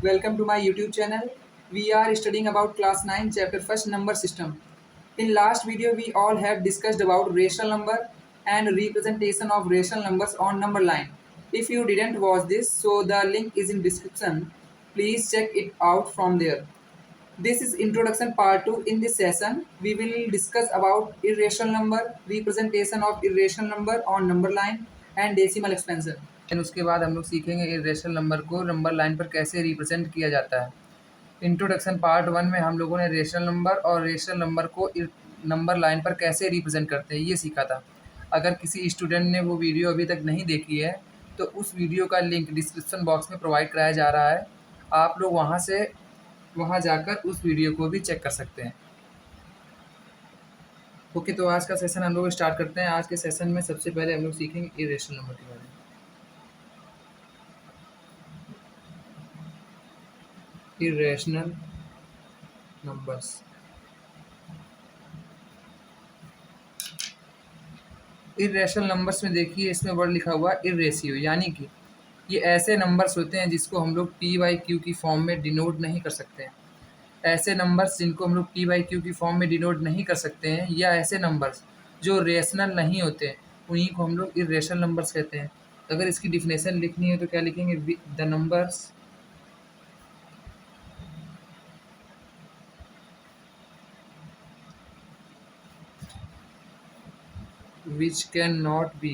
Welcome to my YouTube channel. We are studying about class 9 chapter first number system. In last video we all have discussed about rational number and representation of rational numbers on number line. If you didn't watch this, so the link is in description. Please check it out from there. This is introduction part 2. In this session we will discuss about irrational number, representation of irrational number on number line and decimal expansion. उसके बाद हम लोग सीखेंगे irrational number को number line पर कैसे represent किया जाता है। इंट्रोडक्शन पार्ट 1 में हम लोगों ने रेशनल नंबर और रेशनल नंबर को नंबर लाइन पर कैसे रिप्रेजेंट करते हैं ये सीखा था। अगर किसी स्टूडेंट ने वो वीडियो अभी तक नहीं देखी है तो उस वीडियो का लिंक डिस्क्रिप्शन बॉक्स में प्रोवाइड कराया जा रहा है, आप लोग वहाँ जाकर उस वीडियो को भी चेक कर सकते हैं। ओके, तो आज का सेशन हम लोग स्टार्ट करते हैं। आज के सेशन में सबसे पहले हम लोग सीखेंगे इरेशनल नंबर के बारे में। इरेशनल नंबर्स, इरेशनल नंबर्स में देखिए इसमें वर्ड लिखा हुआ इरेशियो, यानी कि ये ऐसे नंबर्स होते हैं जिसको हम लोग पी बाई क्यू की फॉर्म में डिनोट नहीं कर सकते हैं। ऐसे नंबर्स जिनको हम लोग पी बाई क्यू की फॉर्म में डिनोट नहीं कर सकते हैं, या ऐसे नंबर्स जो रेशनल नहीं होते उन्हीं को हम लोग इरेशनल नंबर्स कहते हैं। अगर इसकी डिफिनेशन लिखनी है तो क्या लिखेंगे? The numbers which cannot be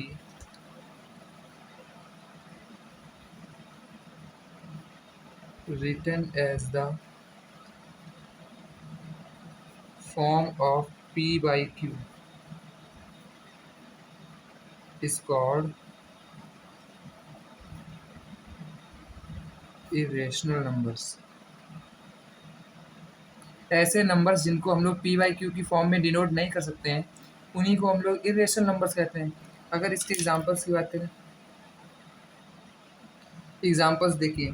written as the form of p by q is called irrational numbers। ऐसे नंबर्स जिनको हम लोग पी बाई क्यू की फॉर्म में डिनोट नहीं कर सकते हैं उन्हीं को हम लोग इरेशनल नंबर्स कहते हैं। अगर इसके एग्जांपल्स की बात करें, एग्जांपल्स देखिए,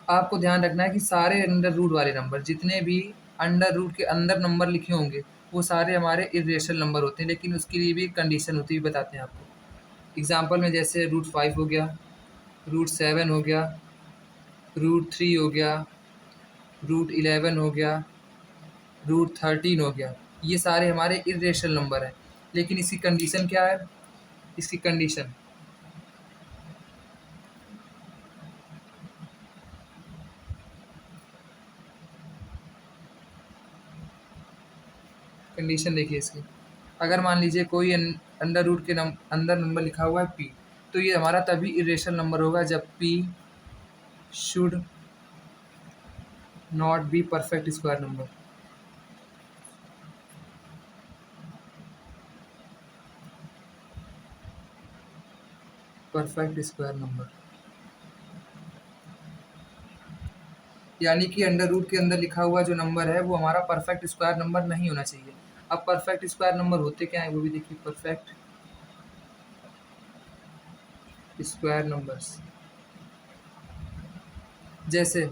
आपको ध्यान रखना है कि सारे अंडर रूट वाले नंबर, जितने भी अंडर रूट के अंदर नंबर लिखे होंगे वो सारे हमारे इरेशनल नंबर होते हैं, लेकिन उसके लिए भी कंडीशन होती है, बताते हैं आपको। एग्जांपल में जैसे √5 हो गया, √7 हो गया, √3 हो गया, √11 हो गया, √13 हो गया, ये सारे हमारे इरेशनल नंबर हैं। लेकिन इसकी कंडीशन क्या है? इसकी कंडीशन देखिए इसकी। अगर मान लीजिए कोई अंडर रूट के अंदर नंबर लिखा हुआ है p, तो ये हमारा तभी इरेशनल नंबर होगा जब p should not be perfect square number. Perfect square number यानी कि अंडर रूट के अंदर लिखा हुआ जो नंबर है वो हमारा परफेक्ट स्क्वायर नंबर नहीं होना चाहिए। अब परफेक्ट स्क्वायर नंबर होते क्या है वो भी देखिए। परफेक्ट स्क्वायर नंबर्स जैसे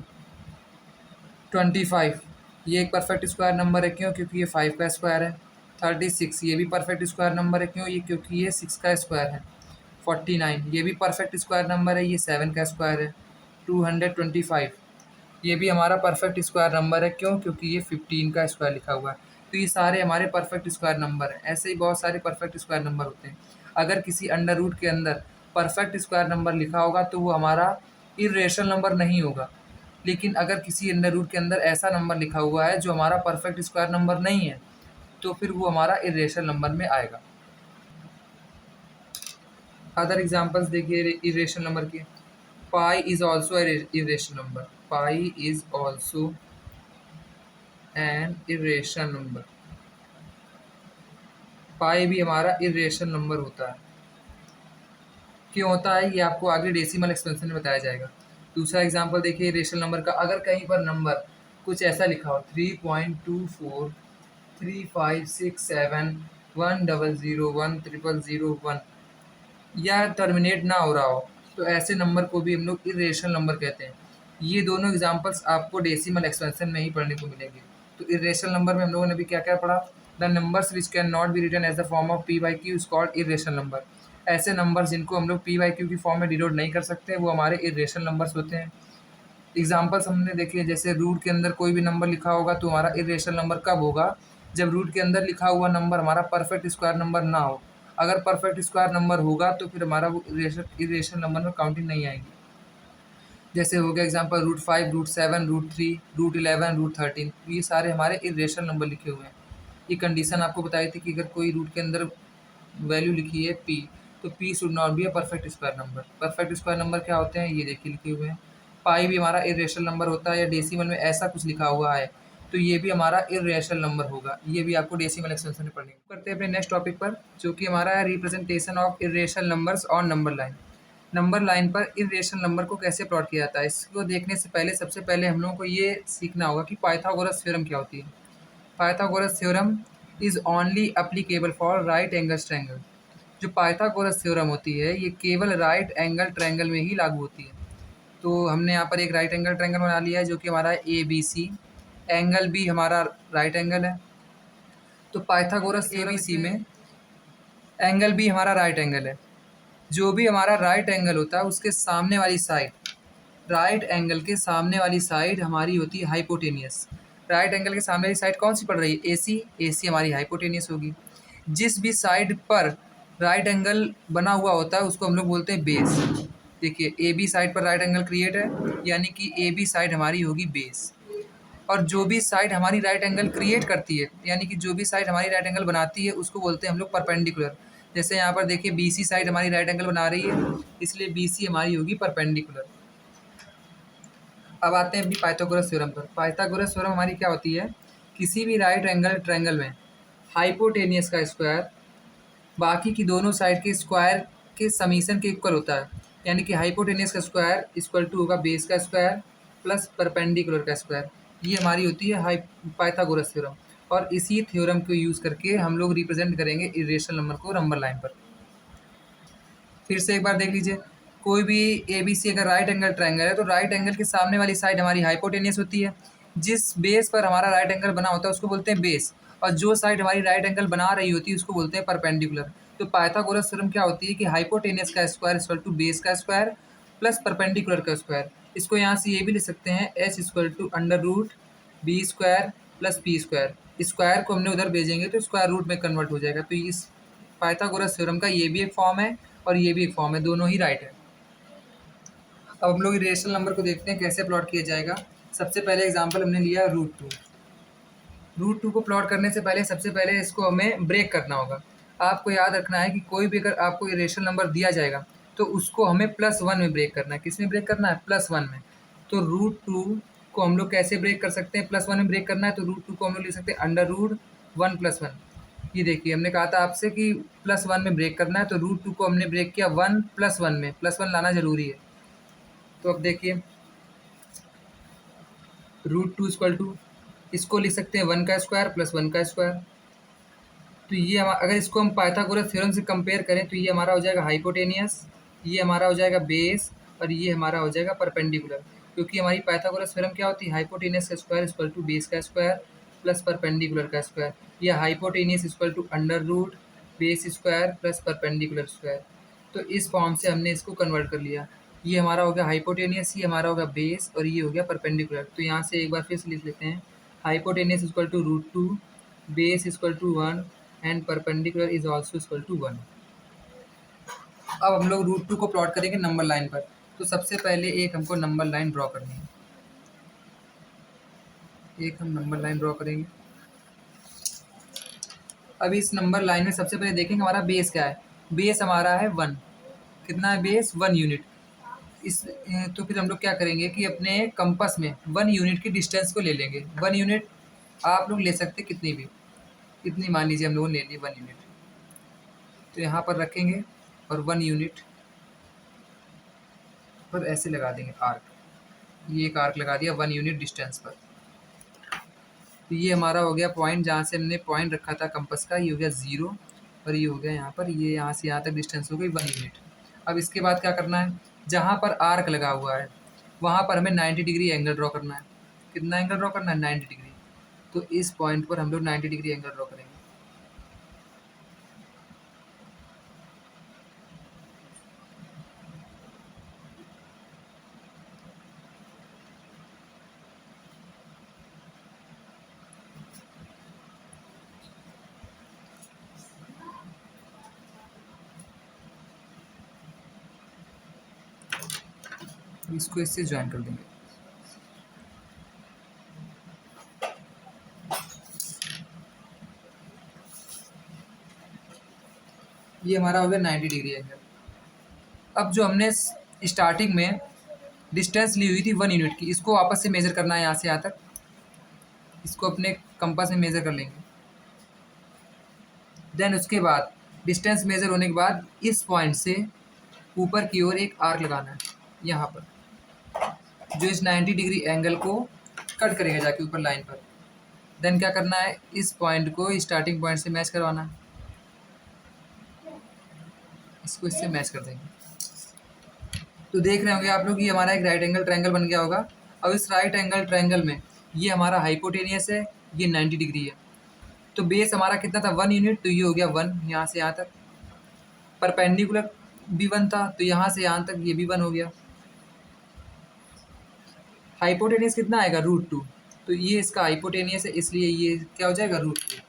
25, ये एक परफेक्ट स्क्वायर नंबर है। क्यों? क्योंकि ये 5 का स्क्वायर है। 36, ये भी परफेक्ट स्क्वायर नंबर है। क्यों? ये क्योंकि ये 6 का स्क्वायर है। 49, ये भी परफेक्ट स्क्वायर नंबर है, ये 7 का स्क्वायर है। 225, ये भी हमारा परफेक्ट स्क्वायर नंबर है। क्यों? क्योंकि ये 15 का स्क्वायर लिखा हुआ है। तो ये सारे हमारे परफेक्ट स्क्वायर नंबर हैं। ऐसे ही बहुत सारे परफेक्ट स्क्वायर नंबर होते हैं। अगर किसी अंडर रूट के अंदर परफेक्ट स्क्वायर नंबर लिखा होगा तो वो हमारा इरेशनल नंबर नहीं होगा। लेकिन अगर किसी अंडर रूट के अंदर ऐसा नंबर लिखा हुआ है जो हमारा परफेक्ट स्क्वायर नंबर नहीं है तो फिर वो हमारा इरेशनल नंबर में आएगा। अदर एग्जांपल्स देखिए इरेशनल नंबर के। Pi is also irrational number. Pi is also an irrational number. Pi भी हमारा इरेशनल नंबर होता है। क्यों होता है ये आपको आगे डेसिमल एक्सपेंशन में बताया जाएगा। दूसरा एग्जांपल देखिए इरेशनल नंबर का। अगर कहीं पर नंबर कुछ ऐसा लिखा हो 3.24 3567 100 1001 या टर्मिनेट ना हो रहा हो तो ऐसे नंबर को भी हम लोग इरेशनल नंबर कहते हैं। ये दोनों एग्जांपल्स आपको डेसिमल एक्सपेंशन में ही पढ़ने को मिलेंगे। तो इरेशनल नंबर में हम लोगों ने भी क्या क्या पढ़ा? The numbers which can not be written as the form of p by q is called irrational number. ऐसे नंबर जिनको हम लोग पी बाई क्यू की फॉर्म में डिनोट नहीं कर सकते वो हमारे इरेशनल नंबर्स होते हैं। एग्जाम्पल्स हमने देखे, जैसे रूट के अंदर कोई भी नंबर लिखा होगा तो हमारा इरेशनल नंबर कब होगा, जब रूट के अंदर लिखा हुआ नंबर हमारा परफेक्ट स्क्वायर नंबर ना हो। अगर परफेक्ट स्क्वायर नंबर होगा तो फिर हमारा वो इरेशनल नंबर में काउंटिंग नहीं आएगी। जैसे हो गया example root 5, root 7, root 3, root 11, root 13, ये सारे हमारे इरेशनल नंबर लिखे हुए हैं। ये कंडीशन आपको बताई थी कि अगर कोई रूट के अंदर वैल्यू लिखी है पी, तो P should not be a perfect square number. Perfect square number क्या होते हैं ये देखिए लिखे हुए हैं। पाई भी हमारा इरेशनल नंबर होता है, या डेसिमल में ऐसा कुछ लिखा हुआ है तो ये भी हमारा इरेशनल नंबर होगा। ये भी आपको डेसिमल एक्सटेंशन में पढ़नी करते हैं अपने नेक्स्ट टॉपिक पर, जो कि हमारा है representation of irrational numbers on number line. Number line पर इरेशनल नंबर को कैसे प्लॉट किया जाता है, इसको देखने से पहले सबसे पहले हम लोगों को ये सीखना होगा कि पाइथागोरस थ्योरम क्या होती है। Pythagoras theorem is only applicable for right angle triangle. जो पाइथागोरस थ्योरम होती है ये केवल राइट एंगल ट्रायंगल में ही लागू होती है। तो हमने यहाँ पर एक राइट एंगल ट्रायंगल बना लिया है जो कि हमारा ए बी सी, एंगल भी हमारा राइट एंगल है। तो पाइथागोरस ए बी सी में एंगल भी हमारा राइट एंगल है। जो भी हमारा राइट एंगल होता है उसके सामने वाली साइड, राइट एंगल के सामने वाली साइड हमारी होती है हाइपोटेनियस। राइट एंगल के सामने वाली साइड कौन सी पड़ रही है, एसी। एसी हमारी हाइपोटेनियस होगी। जिस भी साइड पर राइट एंगल बना हुआ होता है उसको हम लोग बोलते हैं बेस। देखिए ए बी साइड पर राइट एंगल क्रिएट है, यानी कि ए बी साइड हमारी होगी बेस। और जो भी साइड हमारी राइट एंगल क्रिएट करती है, यानी कि जो भी साइड हमारी राइट एंगल बनाती है उसको बोलते हैं हम लोग परपेंडिकुलर। जैसे यहाँ पर देखिए बीसी साइड हमारी राइट एंगल बना रही है, इसलिए बीसी हमारी होगी परपेंडिकुलर। अब आते हैं अपनी पाइथागोरस थ्योरम पर। पाइथागोरस थ्योरम हमारी क्या होती है, किसी भी राइट एंगल ट्रायंगल में हाइपोटेनियस का स्क्वायर बाकी की दोनों साइड के स्क्वायर के समीशन के इक्वल होता है। यानी कि हाइपोटेनियस का स्क्वायर इक्वल टू होगा बेस का स्क्वायर प्लस परपेंडिकुलर का स्क्वायर। ये हमारी होती है पाइथागोरस थ्योरम। और इसी थ्योरम को यूज़ करके हम लोग रिप्रेजेंट करेंगे इरेशनल नंबर को नंबर लाइन पर। फिर से एक बार देख लीजिए, कोई भी ए बी सी अगर राइट एंगल ट्रायंगल है तो राइट एंगल के सामने वाली साइड हमारी हाइपोटेनियस होती है। जिस बेस पर हमारा राइट एंगल बना होता है उसको बोलते हैं बेस, और जो साइड हमारी राइट एंगल बना रही होती है उसको बोलते हैं परपेंडिकुलर। तो पाइथागोरस थ्योरम क्या होती है कि हाइपोटेनियस का स्क्वायर इक्वल टू बेस का स्क्वायर प्लस परपेंडिकुलर का स्क्वायर। इसको यहाँ से ये भी लिख सकते हैं H equal to under root B square plus P square. Square को हमने उधर भेजेंगे तो स्क्वायर रूट में कन्वर्ट हो जाएगा। तो इस पाइथागोरस थ्योरम का ये भी एक फॉर्म है और ये भी एक फॉर्म है, दोनों ही राइट है। अब हम लोग रेशनल नंबर को देखते हैं कैसे प्लॉट किया जाएगा। सबसे पहले एग्जांपल हमने लिया रूट 2। रूट 2 को प्लॉट करने से पहले सबसे पहले इसको हमें ब्रेक करना होगा। आपको याद रखना है कि कोई भी अगर आपको रेशनल नंबर दिया जाएगा तो उसको हमें +1 में ब्रेक करना है। किस में ब्रेक करना है, +1 में। तो रूट 2 को हम लोग कैसे ब्रेक कर सकते हैं, +1 में ब्रेक करना है तो रूट 2 को हम लोग लिख सकते हैं अंडर रूट 1+1। ये देखिए हमने कहा था आपसे कि +1 में ब्रेक करना है, तो रूट 2 को हमने ब्रेक किया 1+1 में। +1 लाना जरूरी है। तो अब देखिए रूट 2 इक्वल टू, इसको लिख सकते हैं 1 का स्क्वायर प्लस 1 का स्क्वायर। तो ये अगर इसको हम पाइथागोरस थ्योरम से कंपेयर करें तो ये हमारा हो जाएगा हाइपोटेनियस, ये हमारा हो जाएगा बेस, और ये हमारा हो जाएगा परपेंडिकुलर। क्योंकि हमारी पाइथागोरस थ्योरम क्या होती है, हाइपोटेनियस का स्क्वायर इक्वल टू बेस का स्क्वायर प्लस परपेंडिकुलर का स्क्वायर। ये hypotenuse equal to under root base square plus perpendicular square. तो इस फॉर्म से हमने इसको कन्वर्ट कर लिया। ये हमारा हो गया हाइपोटेनियस, ये हमारा होगा बेस, और ये हो गया परपेंडिकुलर। तो यहाँ से एक बार फिर से लिख लेते हैं, hypotenuse equal to root 2, base equal to 1 and perpendicular is also equal to 1। अब हम लोग रूट 2 को प्लॉट करेंगे नंबर लाइन पर। तो सबसे पहले एक हमको नंबर लाइन ड्रॉ करनी है। एक हम नंबर लाइन ड्रॉ करेंगे। अब इस नंबर लाइन में सबसे पहले देखेंगे हमारा बेस क्या है। बेस हमारा है 1। कितना है बेस, 1 यूनिट। तो फिर हम लोग क्या करेंगे कि अपने कंपास में 1 यूनिट की डिस्टेंस को ले लेंगे। 1 यूनिट आप लोग ले सकते कितनी भी, कितनी मान लीजिए हम लोगों ने ले ली 1 यूनिट। तो यहाँ पर रखेंगे और 1 यूनिट पर ऐसे लगा देंगे आर्क। ये एक आर्क लगा दिया 1 यूनिट डिस्टेंस पर। तो ये हमारा हो गया पॉइंट, जहाँ से हमने पॉइंट रखा था कंपास का, ये हो गया 0, और ये हो गया यहाँ पर, ये यहाँ से यहाँ तक डिस्टेंस हो गई 1 यूनिट। अब इसके बाद क्या करना है, जहाँ पर आर्क लगा हुआ है वहाँ पर हमें 90 डिग्री एंगल ड्रॉ करना है। कितना एंगल ड्रॉ करना है, 90 डिग्री। तो इस पॉइंट पर हम लोग 90 डिग्री एंगल ड्रॉ करेंगे। इसको इससे ज्वाइन कर देंगे। ये हमारा हो गया 90 डिग्री एंगल। अब जो हमने स्टार्टिंग में डिस्टेंस ली हुई थी 1 यूनिट की, इसको वापस से मेज़र करना है यहाँ से यहाँ तक। इसको अपने कंपास में मेज़र कर लेंगे। देन उसके बाद डिस्टेंस मेज़र होने के बाद इस पॉइंट से ऊपर की ओर एक आर्क लगाना है यहाँ पर, जो इस 90 डिग्री एंगल को कट करेगा जाके ऊपर लाइन पर। देन क्या करना है, इस पॉइंट को स्टार्टिंग पॉइंट से मैच करवाना है। इसको इससे मैच कर देंगे। तो देख रहे होंगे आप लोग, ये हमारा एक राइट एंगल ट्रायंगल बन गया होगा। अब इस राइट एंगल ट्रायंगल में ये हमारा हाइपोटेनियस है, ये 90 डिग्री है। तो बेस हमारा कितना था 1 यूनिट, तो ये हो गया 1 यहाँ से यहाँ तक। परपेंडिकुलर भी 1 था, तो यहाँ से यहाँ तक ये भी 1 हो गया। हाइपोटेनियस कितना आएगा √2, तो ये इसका हाइपोटेनियस है, इसलिए ये क्या हो जाएगा √2।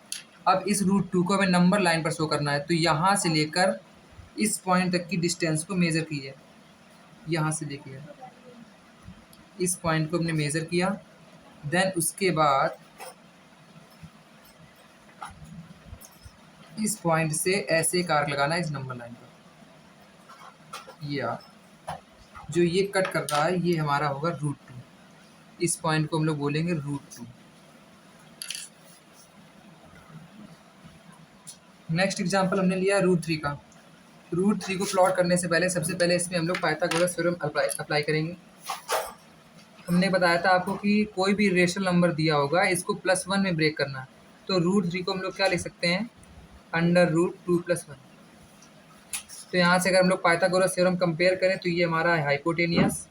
अब इस √2 को हमें नंबर लाइन पर शो करना है, तो यहाँ से लेकर इस पॉइंट तक की डिस्टेंस को मेज़र कीजिए। यहाँ से देखिए इस पॉइंट को हमने मेज़र किया। देन उसके बाद इस पॉइंट से ऐसे एक आर्क लगाना है इस नंबर लाइन पर। ये आर्क जो ये कट कर रहा है, ये हमारा होगा √2। इस पॉइंट को हम लोग बोलेंगे √2। नेक्स्ट एग्जांपल हमने लिया √3 का। √3 को प्लॉट करने से पहले सबसे पहले इसमें हम लोग पाइथागोरस थ्योरम अप्लाई करेंगे। हमने बताया था आपको कि कोई भी रेशनल नंबर दिया होगा, इसको +1 में ब्रेक करना है। तो √3 को हम लोग क्या लिख सकते हैं, √2 + 1। तो यहाँ से अगर हम लोग पाइथागोरस थ्योरम कंपेयर करें तो ये हमारा है हाइपोटेनियस,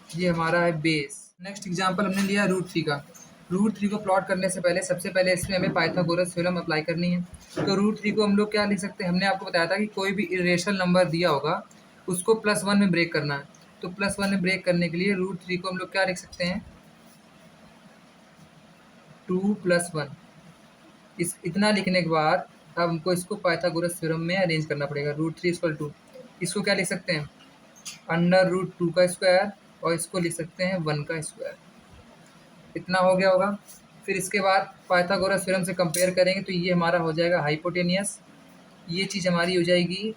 ये हमारा है बेस। नेक्स्ट एग्जांपल हमने लिया √3 का। √3 को प्लॉट करने से पहले सबसे पहले इसमें हमें पाइथागोरस थ्योरम अप्लाई करनी है। तो √3 को हम लोग क्या लिख सकते हैं, हमने आपको बताया था कि कोई भी इरेशनल नंबर दिया होगा उसको +1 में ब्रेक करना है। तो +1 में ब्रेक करने के लिए √3 को हम लोग क्या लिख सकते हैं, 2 + 1। इस इतना लिखने के बाद अब हमको इसको पाइथागोरस थ्योरम में अरेंज करना पड़ेगा। √3 = 2, इसको क्या लिख सकते हैं, √2 का स्क्वायर, और इसको लिख सकते हैं 1 का स्क्वायर। इतना हो गया होगा। फिर इसके बाद पाइथागोरस थ्योरम से कंपेयर करेंगे तो ये हमारा हो जाएगा हाइपोटेनियस, ये चीज़ हमारी हो जाएगी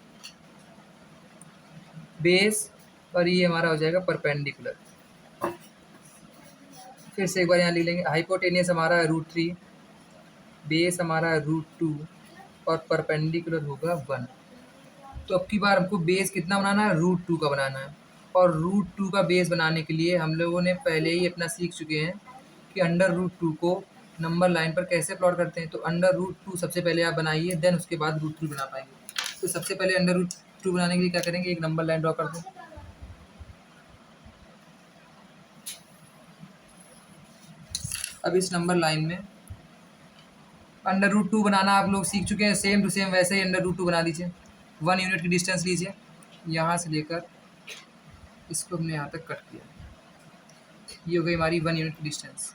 बेस, और ये हमारा हो जाएगा परपेंडिकुलर। फिर से एक बार यहाँ लिख लेंगे, हाइपोटेनियस हमारा है √3, बेस हमारा है √2, और परपेंडिकुलर होगा 1। तो अब की बार हमको बेस कितना बनाना है, √2 का बनाना है। और √2 का बेस बनाने के लिए हम लोगों ने पहले ही अपना सीख चुके हैं कि √2 को नंबर लाइन पर कैसे प्लॉट करते हैं। तो √2 सबसे पहले आप बनाइए, देन उसके बाद √3 बना पाएंगे। तो सबसे पहले √2 बनाने के लिए क्या करेंगे, एक नंबर लाइन ड्रॉ कर दें। अब इस नंबर लाइन में √2 बनाना आप लोग सीख चुके हैं, सेम टू सेम वैसे ही √2 बना दीजिए। 1 यूनिट की डिस्टेंस लीजिए, यहाँ से लेकर इसको हमने यहाँ तक कट किया। ये हो गई हमारी 1 यूनिट की डिस्टेंस।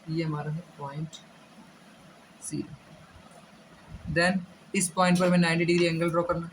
ये हमारा है .0। देन इस पॉइंट पर हमें 90 डिग्री एंगल ड्रॉ करना।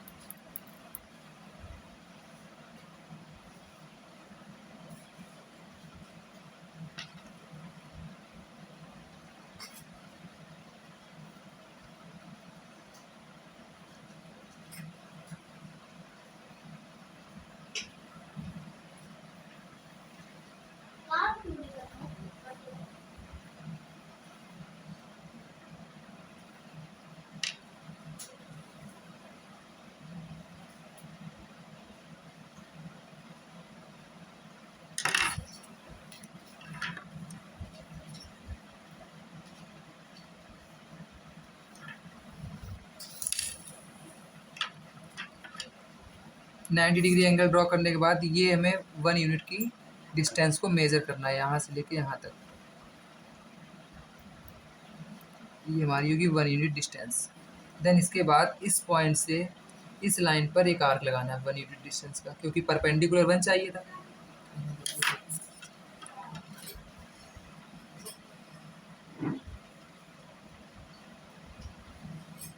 नाइन्टी डिग्री एंगल ड्रॉ करने के बाद ये हमें 1 यूनिट की डिस्टेंस को मेज़र करना है, यहाँ से लेके यहाँ तक। ये हमारी होगी 1 यूनिट डिस्टेंस। देन इसके बाद इस पॉइंट से इस लाइन पर एक आर्क लगाना है 1 यूनिट डिस्टेंस का, क्योंकि परपेंडिकुलर 1 चाहिए था।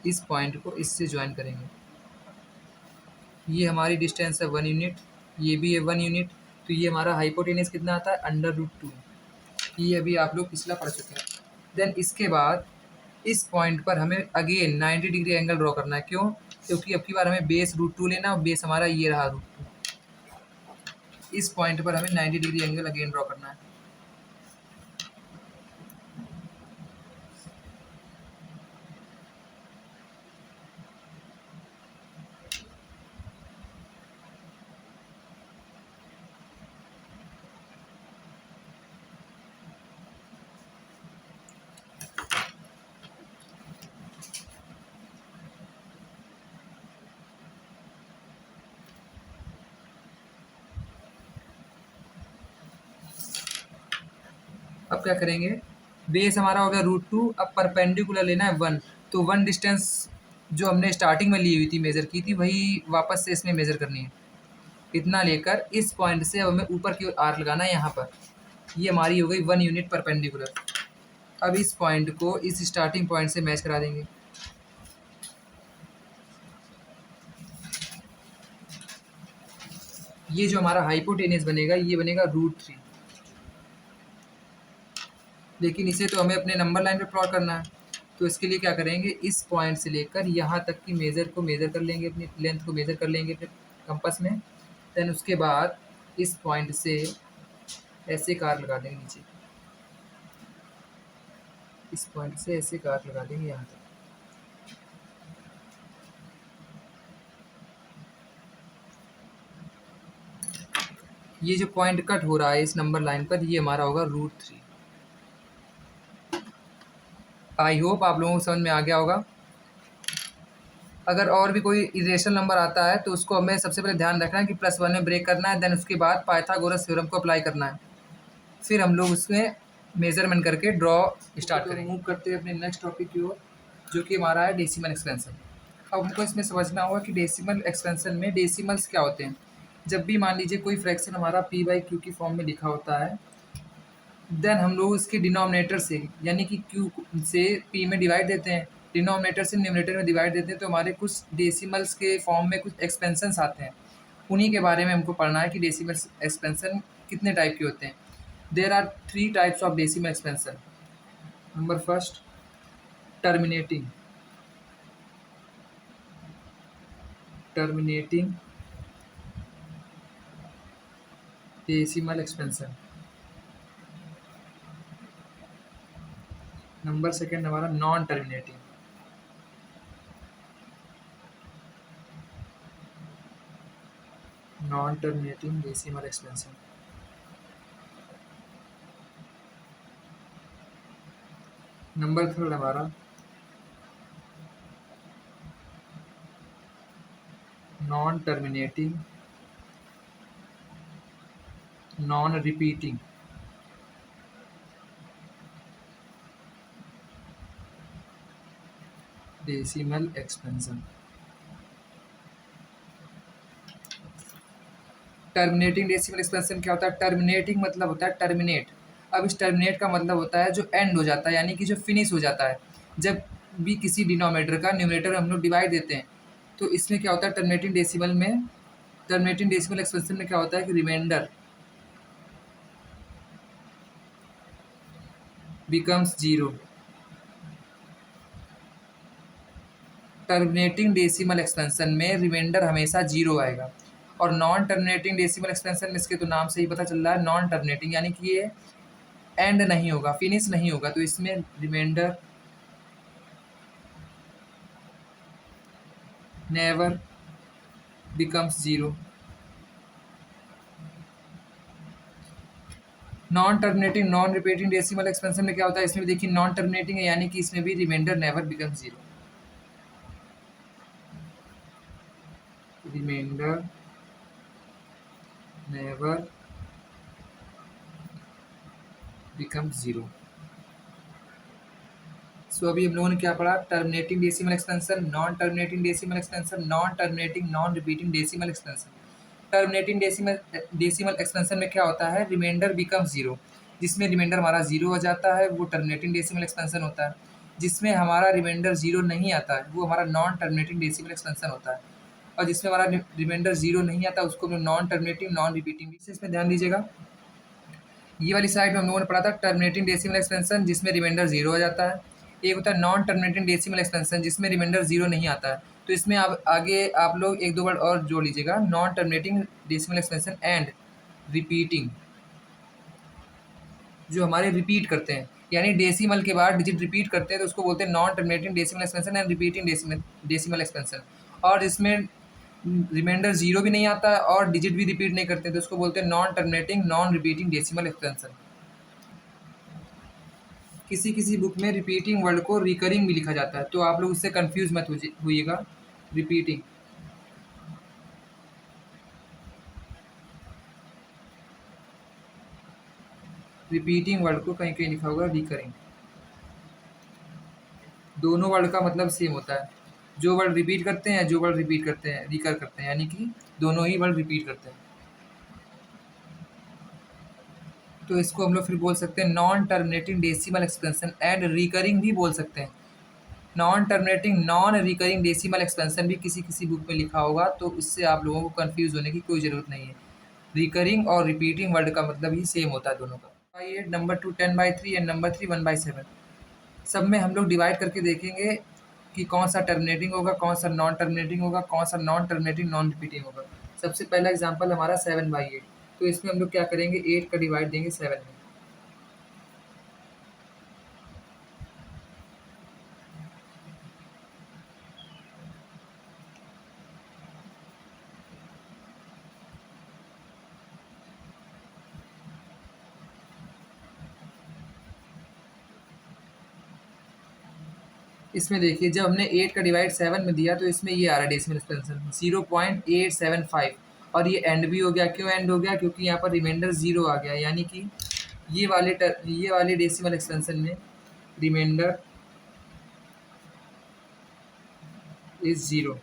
इस पॉइंट को इससे ज्वाइन करेंगे। ये हमारी डिस्टेंस है 1 यूनिट। ये भी है 1 यूनिट। तो ये हमारा हाइपोटेनस कितना आता है, √2। ये अभी आप लोग पिछला पढ़ चुके हैं। देन इसके बाद इस पॉइंट पर हमें अगेन 90 डिग्री एंगल ड्रॉ करना है। क्यों? क्योंकि अब की बार हमें बेस √2 लेना और बेस हमारा ये रहा √2। इस पॉइंट पर हमें 90 डिग्री एंगल अगेन ड्रॉ करना है। अब क्या करेंगे, बेस हमारा हो गया √2, अब परपेंडिकुलर लेना है 1। तो 1 डिस्टेंस जो हमने स्टार्टिंग में ली हुई थी, मेज़र की थी, वही वापस से इसमें मेज़र करनी है। इतना लेकर इस पॉइंट से अब हमें ऊपर की ओर आर्क लगाना है यहाँ पर। ये हमारी हो गई 1 यूनिट परपेंडिकुलर। अब इस पॉइंट को इस स्टार्टिंग पॉइंट से मैच करा देंगे। ये जो हमारा हाइपोटेनस बनेगा, ये बनेगा √3। लेकिन इसे तो हमें अपने नंबर लाइन पे प्लॉट करना है। तो इसके लिए क्या करेंगे, इस पॉइंट से लेकर यहाँ तक की मेज़र को मेज़र कर लेंगे, अपनी लेंथ को मेज़र कर लेंगे अपने कंपास में। देन उसके बाद इस पॉइंट से ऐसे कार लगा देंगे नीचे, इस पॉइंट से ऐसे कार लगा देंगे यहाँ तक। ये जो पॉइंट कट हो रहा है इस नंबर लाइन पर, ये हमारा होगा √3। आई होप आप लोगों को समझ में आ गया होगा। अगर और भी कोई इरेशनल नंबर आता है तो उसको हमें सबसे पहले ध्यान रखना है कि +1 में ब्रेक करना है। देन उसके बाद पाइथागोरस थ्योरम को अप्लाई करना है। फिर हम लोग उसमें मेजरमेंट करके ड्रॉ स्टार्ट करेंगे। मूव करते हैं अपने नेक्स्ट टॉपिक की ओर, जो कि हमारा है डेसिमल एक्सपेंशन। अब हमको इसमें समझना होगा कि डेसिमल एक्सपेंशन में डेसिमल्स क्या होते हैं। जब भी मान लीजिए कोई फ्रैक्शन हमारा p/q की फॉर्म में लिखा होता है, देन हम लोग इसके डिनोमिनेटर से यानी कि q से p में डिवाइड देते हैं, डिनोमिनेटर से न्यूमरेटर में डिवाइड देते हैं, तो हमारे कुछ डेसिमल्स के फॉर्म में कुछ एक्सपेंशंस आते हैं। उन्हीं के बारे में हमको पढ़ना है कि डेसिमल एक्सपेंशन कितने टाइप के होते हैं। There are 3 types of decimal expansion. Number first, terminating decimal expansion. Number second हमारा non terminating. Decimal expansion. Number third हमारा non terminating non repeating decimal expansion. Terminating decimal expansion क्या होता है? Terminating मतलब होता है टर्मिनेट। अब इस टर्मिनेट का मतलब होता है जो एंड हो जाता है, यानी कि जो फिनिश हो जाता है। जब भी किसी डिनोमिनेटर का न्यूमरेटर हम लोग डिवाइड देते हैं, तो इसमें क्या होता है टर्मिनेटिंग डेसिमल एक्सपेंशन में क्या होता है कि remainder becomes 0। Terminating decimal expansion में रिमाइंडर हमेशा 0 आएगा। और नॉन टर्मिनेटिंग डेसिमल एक्सपेंशन में, इसके तो नाम से ही पता चल रहा है नॉन टर्मिनेटिंग, यानी कि ये एंड नहीं होगा, फिनिश नहीं होगा, तो इसमें remainder never becomes 0। Non terminating non repeating decimal expansion में क्या होता है, इसमें भी देखिए नॉन टर्मिनेटिंग है, यानी कि इसमें भी remainder never becomes 0। Remainder never becomes 0। So अभी हम लोगों ने क्या पढ़ा? Terminating decimal expansion, non terminating decimal expansion, non terminating non repeating decimal expansion. Terminating decimal expansion में क्या होता है, रिमाइंडर बिकम्स 0। जिसमें रिमाइंडर हमारा 0 हो जाता है वो टर्मिनेटिंग डेसिमल एक्सपेंशन होता है। जिसमें हमारा रिमाइंडर 0 नहीं आता है वो हमारा नॉन टर्मिनेटिंग डेसिमल एक्सपेंशन होता है। और जिसमें हमारा रिमाइंडर 0 नहीं आता उसको हम लोग नॉन टर्मिनेटिंग नॉन रिपीटिंग, इसमें ध्यान दीजिएगा। ये वाली साइड में हम लोगों ने पढ़ा था टर्मिनेटिंग डेसिमल एक्सपेंशन जिसमें रिमाइंडर 0 आ जाता है, एक होता है नॉन टर्मिनेटिंग डेसिमल एक्सपेंशन जिसमें रिमाइंडर 0 नहीं आता है। तो इसमें आप आगे आप लोग एक दो वर्ड और जोड़ लीजिएगा, non terminating decimal expansion and repeating, जो हमारे रिपीट करते हैं, यानी डेसिमल के बाद डिजिट रिपीट करते हैं तो उसको बोलते हैं non terminating decimal expansion and repeating decimal expansion. और इसमें रिमाइंडर 0 भी नहीं आता है और डिजिट भी रिपीट नहीं करते तो उसको बोलते हैं non terminating non repeating decimal expansion. किसी किसी बुक में रिपीटिंग वर्ड को रिकरिंग भी लिखा जाता है, तो आप लोग उससे कंफ्यूज मत होइएगा। रिपीटिंग, रिपीटिंग वर्ड को कहीं कहीं लिखा होगा रिकरिंग। दोनों वर्ड का मतलब सेम होता है, जो वर्ड रिपीट करते हैं जो वर्ड रिपीट करते हैं रिकर करते हैं, यानी कि दोनों ही वर्ड रिपीट करते हैं। तो इसको हम लोग फिर बोल सकते हैं non terminating decimal expansion and recurring भी बोल सकते हैं। Non terminating non recurring decimal expansion भी किसी किसी बुक में लिखा होगा, तो इससे आप लोगों को कंफ्यूज होने की कोई ज़रूरत नहीं है। रिकरिंग और रिपीटिंग वर्ड का मतलब ही सेम होता है दोनों का। By 8, number 2 10/3 and number 3 1/7। सब में हम लोग डिवाइड करके देखेंगे कि कौन सा टर्मिनेटिंग होगा, कौन सा नॉन टर्मिनेटिंग होगा, कौन सा नॉन टर्मिनेटिंग नॉन रिपीटिंग होगा। सबसे पहला एग्जांपल हमारा 7/8, तो इसमें हम लोग क्या करेंगे, 8 का डिवाइड देंगे 7 में। इसमें देखिए जब हमने 8 का डिवाइड 7 में दिया तो इसमें ये आ रहा है डेसिमल एक्सपेंशन 0.875, और ये एंड भी हो गया। क्यों एंड हो गया, क्योंकि यहाँ पर रिमाइंडर 0 आ गया, यानी कि ये वाले डेसिमल एक्सपेंशन में रिमाइंडर इज 0।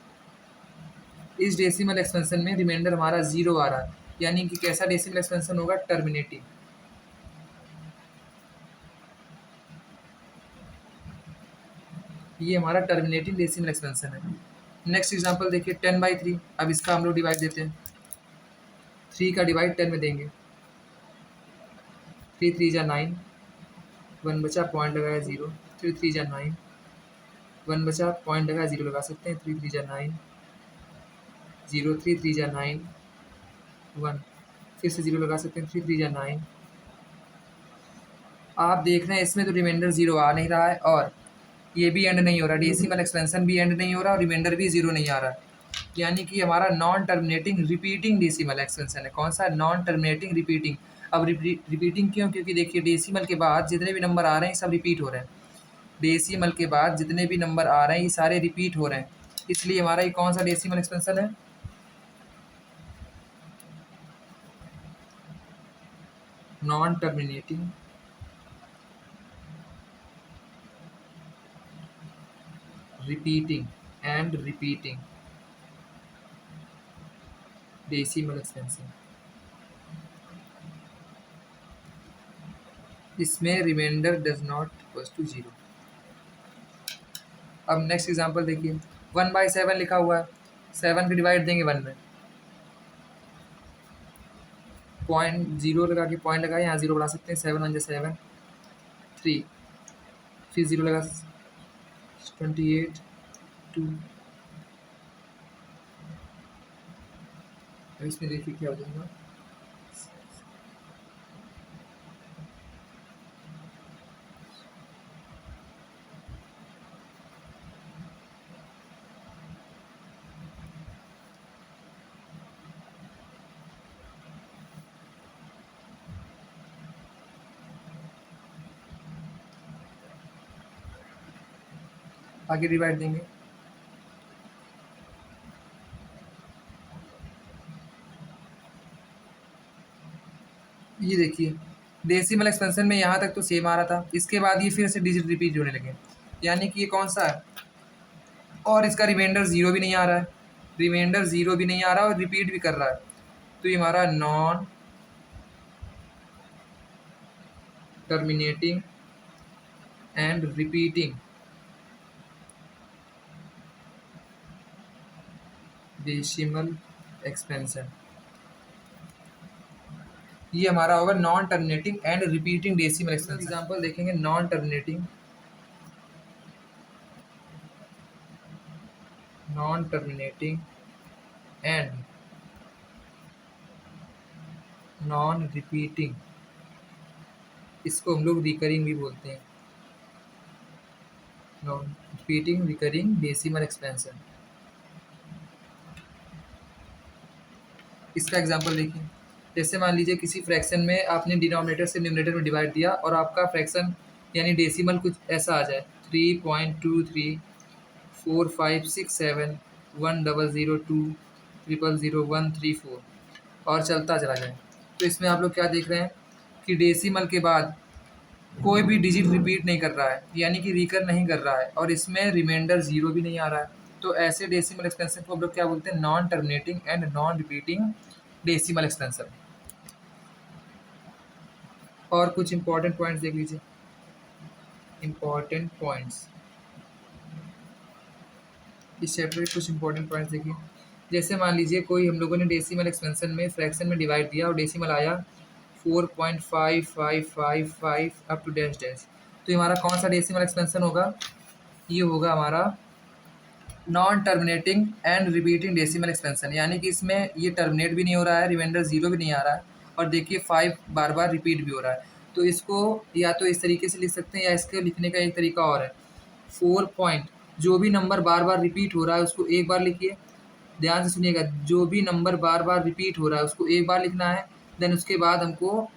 इस डेसिमल एक्सपेंशन में रिमाइंडर हमारा 0 आ रहा है, यानी कि कैसा डेसिमल एक्सपेंशन होगा, टर्मिनेटिंग। ये हमारा टर्मिनेटिंग डेसिमल एक्सपेंशन है। नेक्स्ट एग्जांपल देखिए 10/3। अब इसका हम लोग डिवाइड देते हैं, 3 का डिवाइड 10 में देंगे, 3 3 जा 9, 1 बचा पॉइंट लगाया 0, 3 3 जा 9, 1 बचा पॉइंट लगाया 0 लगा सकते हैं, 3 3 जा 9, 0, 3 3 जा 9, 1, फिर से 0 लगा सकते हैं, 3 3 जा 9। आप देख रहे हैं इसमें तो रिमाइंडर 0 आ नहीं रहा है और ये भी एंड नहीं हो रहा, डेसिमल एक्सपेंशन भी एंड नहीं हो रहा और रिमाइंडर भी 0 नहीं आ रहा, यानी कि हमारा non terminating repeating decimal expansion है। कौन सा, नॉन टर्मिनेटिंग रिपीटिंग। अब रिपीटिंग क्यों, क्योंकि देखिए डेसिमल के बाद जितने भी नंबर आ रहे हैं सब रिपीट हो रहे हैं। डेसिमल के बाद जितने भी नंबर आ रहे हैं ये सारे रिपीट हो रहे हैं, इसलिए हमारा ये कौन सा डेसिमल एक्सपेंशन है, non terminating repeating and repeating decimal expansion. इसमें reminder does not equals to 0। अब नेक्स्ट एग्जांपल देखिए 1/7 लिखा हुआ है, 7 के डिवाइड देंगे 1 में, पॉइंट 0 लगा के पॉइंट लगाए, यहाँ 0 बढ़ा सकते हैं, 7 1 जा 7, 3, फिर 0 लगा 28 2। इसमें देखिए क्या हो जाएगा, आगे डिवाइड देंगे, ये देखिए डेसिमल एक्सपेंशन में यहाँ तक तो सेम आ रहा था, इसके बाद ये फिर से डिजिट रिपीट होने लगे, यानी कि ये कौन सा है, और इसका रिमाइंडर 0 भी नहीं आ रहा है, रिमाइंडर 0 भी नहीं आ रहा और रिपीट भी कर रहा है, तो ये हमारा non terminating and repeating decimal expansion, ये हमारा होगा non terminating and repeating decimal expansion. Example देखेंगे non terminating and non repeating, इसको हम लोग रिकरिंग भी बोलते हैं, non repeating recurring decimal expansion. इसका एग्जांपल देखिए, जैसे मान लीजिए किसी फ्रैक्शन में आपने डिनोमिनेटर से न्यूमरेटर में डिवाइड दिया और आपका फ्रैक्शन यानी डेसिमल कुछ ऐसा आ जाए 3.2345671002000134 और चलता चला जाए। तो इसमें आप लोग क्या देख रहे हैं कि डेसिमल के बाद कोई भी डिजिट रिपीट नहीं कर रहा है, यानी कि रिकर नहीं कर रहा है, और इसमें रिमाइंडर ज़ीरो भी नहीं आ रहा है। तो ऐसे डेसिमल एक्सपेंशन को हम लोग क्या बोलते हैं, non terminating and non repeating decimal expansion. और कुछ इंपॉर्टेंट पॉइंट्स देख लीजिए, इंपॉर्टेंट पॉइंट्स इस चैप्टर के कुछ इंपॉर्टेंट पॉइंट्स देखिए। जैसे मान लीजिए कोई हम लोगों ने डेसिमल एक्सपेंशन में फ्रैक्शन में डिवाइड दिया और डेसिमल आया 4.5555 अप टू डैश डैश, तो ये हमारा कौन सा डेसिमल एक्सपेंशन होगा, ये होगा हमारा non terminating and repeating decimal expansion, यानी कि इसमें ये टर्मिनेट भी नहीं हो रहा है, रिमाइंडर ज़ीरो भी नहीं आ रहा है, और देखिए 5 बार बार रिपीट भी हो रहा है। तो इसको या तो इस तरीके से लिख सकते हैं या इसके लिखने का एक तरीका और है, 4 पॉइंट, जो भी नंबर बार बार रिपीट हो रहा है उसको एक बार लिखिए, ध्यान से सुनिएगा, जो भी नंबर बार बार रिपीट हो रहा है उसको एक बार लिखना है, देन उसके बाद हमको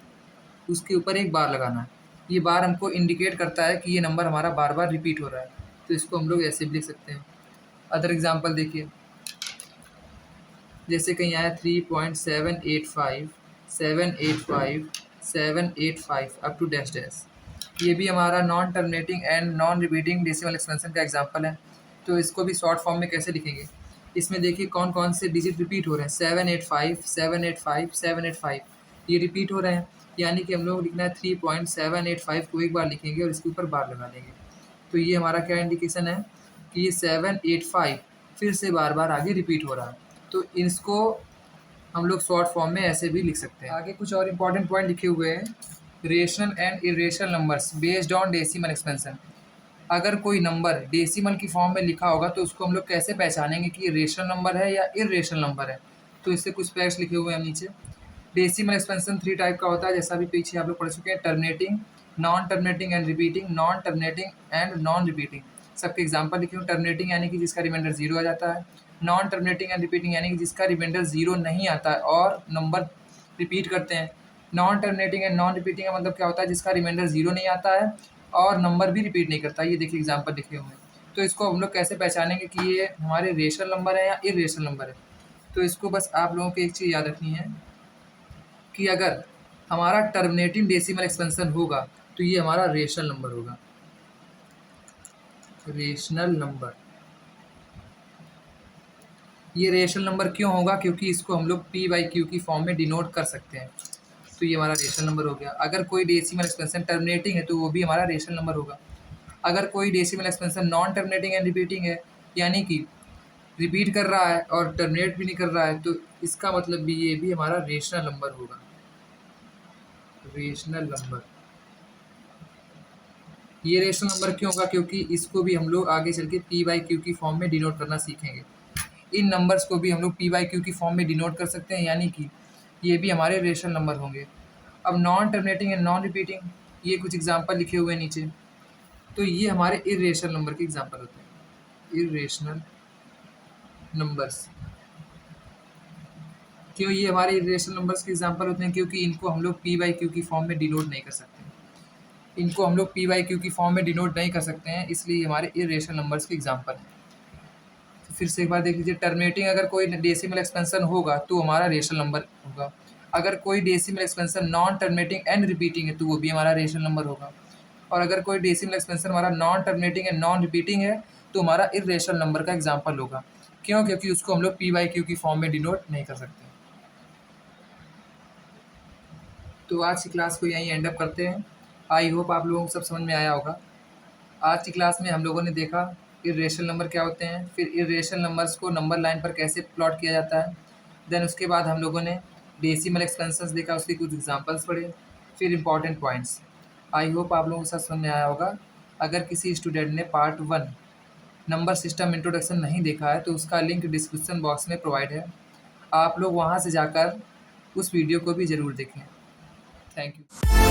उसके ऊपर एक बार लगाना है। ये बार हमको इंडिकेट करता है कि ये नंबर हमारा बार बार रिपीट हो रहा है, तो इसको हम लोग ऐसे भी लिख सकते हैं। अदर एग्जांपल देखिए, जैसे कहीं आया 3.785 अप टू डैश डैश, ये भी हमारा non terminating and non repeating decimal expansion का एग्जांपल है। तो इसको भी शॉर्ट फॉर्म में कैसे लिखेंगे, इसमें देखिए कौन कौन से डिजिट रिपीट हो रहे हैं, 785 785 785, ये रिपीट हो रहे हैं, यानी कि हम लोग लिखना है 3.785 को एक बार लिखेंगे और इसके ऊपर बार लगा देंगे। तो ये हमारा क्या इंडिकेशन है कि ये 785 फिर से बार बार आगे रिपीट हो रहा है। तो इसको हम लोग शॉर्ट फॉर्म में ऐसे भी लिख सकते हैं। आगे कुछ और इंपॉर्टेंट पॉइंट लिखे हुए हैं, rational and irrational numbers based on decimal expansion. अगर कोई नंबर डेसिमल की फॉर्म में लिखा होगा तो उसको हम लोग कैसे पहचानेंगे कि ये रेशनल नंबर है या इरेशनल नंबर है, तो इससे कुछ फैक्ट्स लिखे हुए हैं नीचे। डेसिमल एक्सपेंशन 3 टाइप का होता है, जैसा भी पीछे आप लोग पढ़ चुके हैं, terminating, non terminating and repeating, non terminating and non repeating. सबके एग्जांपल लिखे हुए, टर्मिनेटिंग यानी कि जिसका रिमाइंडर जीरो आ जाता है, नॉन टर्मिनेटिंग एंड रिपीटिंग यानी कि जिसका रिमाइंडर जीरो नहीं आता है और नंबर रिपीट करते हैं। Non terminating and non repeating का मतलब क्या होता है, जिसका रिमाइंडर जीरो नहीं आता है और नंबर भी रिपीट नहीं करता। ये देखिए एग्जाम्पल लिखे हुए हैं। तो इसको हम लोग कैसे पहचानेंगे कि ये हमारे रेशनल नंबर है या इरेशनल नंबर है, तो इसको बस आप लोगों को एक चीज़ याद रखनी है कि अगर हमारा टर्मिनेटिंग डेसिमल एक्सपेंशन होगा तो ये हमारा रेशनल नंबर होगा, रेशनल नंबर। ये रेशनल नंबर क्यों होगा, क्योंकि इसको हम लोग p/q की फॉर्म में डिनोट कर सकते हैं, तो ये हमारा रेशनल नंबर हो गया। अगर कोई डेसिमल एक्सपेंशन टर्मिनेटिंग है तो वो भी हमारा रेशनल नंबर होगा। अगर कोई decimal expansion non terminating and repeating है, यानी कि रिपीट कर रहा है और टर्मिनेट भी नहीं कर रहा है, तो इसका मतलब भी ये भी हमारा रेशनल नंबर होगा, रेशनल नंबर। ये रेशनल नंबर क्यों होगा, क्योंकि इसको भी हम लोग आगे चल के p/q की फॉर्म में डिनोट करना सीखेंगे। इन नंबर्स को भी हम लोग p/q की फॉर्म में डिनोट कर सकते हैं, यानी कि ये भी हमारे रेशनल नंबर होंगे। अब non terminating and non repeating, ये कुछ एग्जांपल लिखे हुए हैं नीचे, तो ये हमारे इरेशनल नंबर के एग्जांपल होते हैं, इरेशनल नंबर्स। क्यों ये हमारे इरेशनल नंबर्स के एग्जांपल होते हैं, क्योंकि इनको हम लोग p/q की फॉर्म में डिनोट नहीं कर सकते, इनको हम लोग p/q की फॉर्म में डिनोट नहीं कर सकते हैं, इसलिए हमारे इरेशनल नंबर्स के एग्जांपल हैं। तो फिर से एक बार देख लीजिए, टर्मिनेटिंग अगर कोई डेसिमल एक्सपेंशन होगा तो हमारा रेशनल नंबर होगा। अगर कोई decimal expansion non terminating and repeating है तो वो भी हमारा रेशनल नंबर होगा। और अगर कोई डेसिमल एक्सपेंशन हमारा non terminating and non repeating है तो हमारा इरेशनल नंबर का एग्जाम्पल होगा। क्यों, क्योंकि उसको हम लोग p/q की फॉर्म में डिनोट नहीं कर सकते। तो आज की क्लास को यहीं एंड अप करते हैं। आई होप आप लोगों को सब समझ में आया होगा। आज की क्लास में हम लोगों ने देखा इर्रेशनल नंबर क्या होते हैं, फिर इर्रेशनल नंबर्स को नंबर लाइन पर कैसे प्लॉट किया जाता है। देन उसके बाद हम लोगों ने डेसिमल एक्सपेंशंस देखा, उसके कुछ एग्जांपल्स पढ़े, फिर इंपॉर्टेंट पॉइंट्स। आई होप आप लोगों को सब समझ में आया होगा। अगर किसी स्टूडेंट ने पार्ट 1 नंबर सिस्टम इंट्रोडक्शन नहीं देखा है तो उसका लिंक डिस्क्रिप्शन बॉक्स में प्रोवाइड है, आप लोग वहाँ से जाकर उस वीडियो को भी ज़रूर देखें। Thank you.